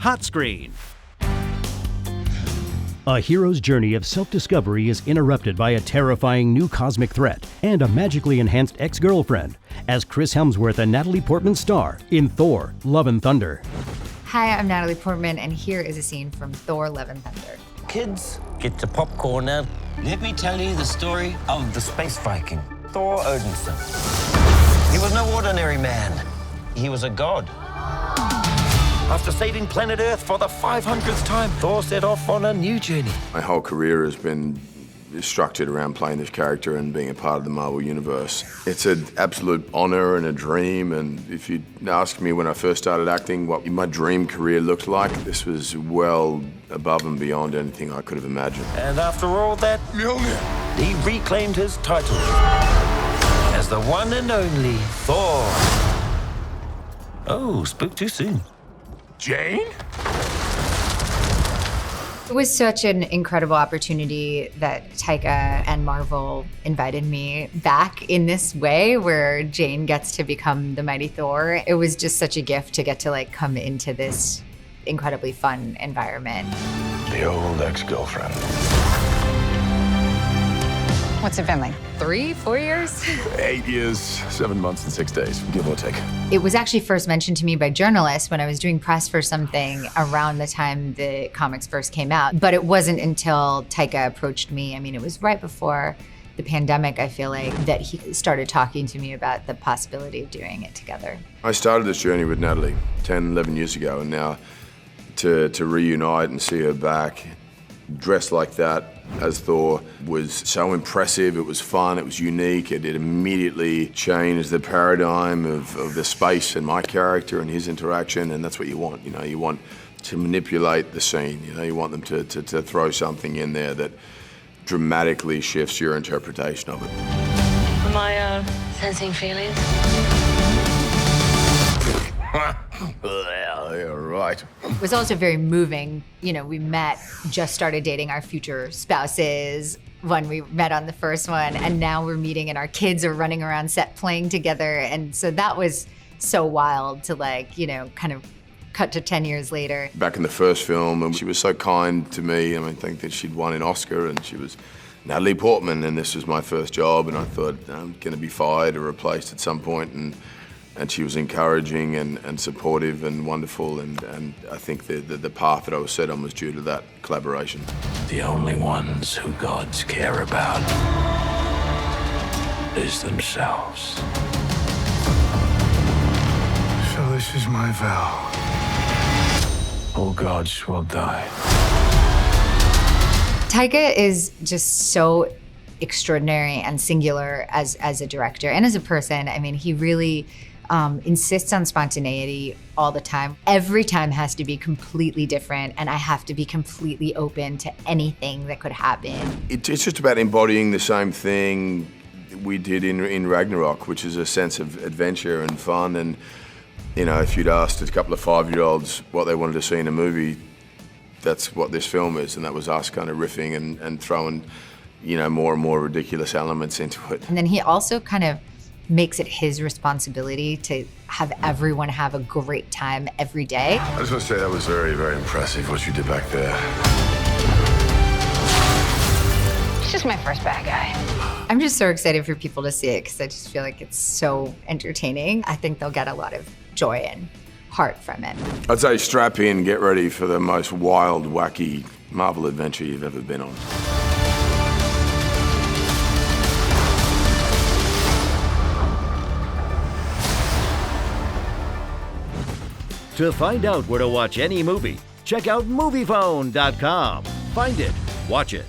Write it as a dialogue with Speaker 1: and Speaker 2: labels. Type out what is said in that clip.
Speaker 1: Hot Screen.
Speaker 2: A hero's journey of self-discovery is interrupted by a terrifying new cosmic threat and a magically enhanced ex-girlfriend as Chris Hemsworth and Natalie Portman star in Thor: Love and Thunder.
Speaker 3: Hi, I'm Natalie Portman, and here is a scene from Thor: Love and Thunder.
Speaker 4: Kids, get your popcorn now. Let me tell you the story of the space Viking, Thor Odinson. He was no ordinary man. He was a god. After saving planet Earth for the 500th time, Thor set off on a new journey.
Speaker 5: My whole career has been structured around playing this character and being a part of the Marvel Universe. It's an absolute honor and a dream, and if you'd asked me when I first started acting what my dream career looked like, this was well above and beyond anything I could have imagined.
Speaker 4: And after all that, he reclaimed his title as the one and only Thor. Oh, spoke too soon.
Speaker 6: Jane?
Speaker 3: It was such an incredible opportunity that Taika and Marvel invited me back in this way where Jane gets to become the mighty Thor. It was just such a gift to get to come into this incredibly fun environment.
Speaker 6: The old ex-girlfriend.
Speaker 3: What's it been like, 3, 4 years?
Speaker 6: 8 years, 7 months and 6 days, give or take.
Speaker 3: It was actually first mentioned to me by journalists when I was doing press for something around the time the comics first came out. But it wasn't until Taika approached me. I mean, it was right before the pandemic, I feel like, that he started talking to me about the possibility of doing it together.
Speaker 5: I started this journey with Natalie 10, 11 years ago, and now to reunite and see her back dressed like that as Thor was so impressive. It was fun, it was unique. It immediately changed the paradigm of the space and my character and his interaction, and that's what you want. You want to manipulate the scene. You want them to throw something in there that dramatically shifts your interpretation of it.
Speaker 7: Am I sensing feelings?
Speaker 5: Well, you're right.
Speaker 3: It was also very moving. We met, just started dating our future spouses when we met on the first one, and now we're meeting and our kids are running around set playing together. And so that was so wild to kind of cut to 10 years later.
Speaker 5: Back in the first film, and she was so kind to me. I think that she'd won an Oscar, and she was Natalie Portman, and this was my first job, and I thought I'm going to be fired or replaced at some point, and she was encouraging and supportive and wonderful, and I think the path that I was set on was due to that collaboration.
Speaker 6: The only ones who gods care about is themselves. So this is my vow. All gods will die.
Speaker 3: Taika is just so extraordinary and singular as a director and as a person. I mean, he really insists on spontaneity all the time. Every time has to be completely different, and I have to be completely open to anything that could happen.
Speaker 5: It's just about embodying the same thing we did in Ragnarok, which is a sense of adventure and fun. And if you'd asked a couple of 5-year-olds what they wanted to see in a movie, that's what this film is, and that was us kind of riffing and throwing more and more ridiculous elements into it.
Speaker 3: And then he also kind of makes it his responsibility to have everyone have a great time every day.
Speaker 6: I just want to say that was very, very impressive what you did back there.
Speaker 7: He's just my first bad guy.
Speaker 3: I'm just so excited for people to see it because I just feel like it's so entertaining. I think they'll get a lot of joy and heart from it.
Speaker 5: I'd say strap in, get ready for the most wild, wacky Marvel adventure you've ever been on.
Speaker 1: To find out where to watch any movie, check out Moviefone.com. Find it, watch it.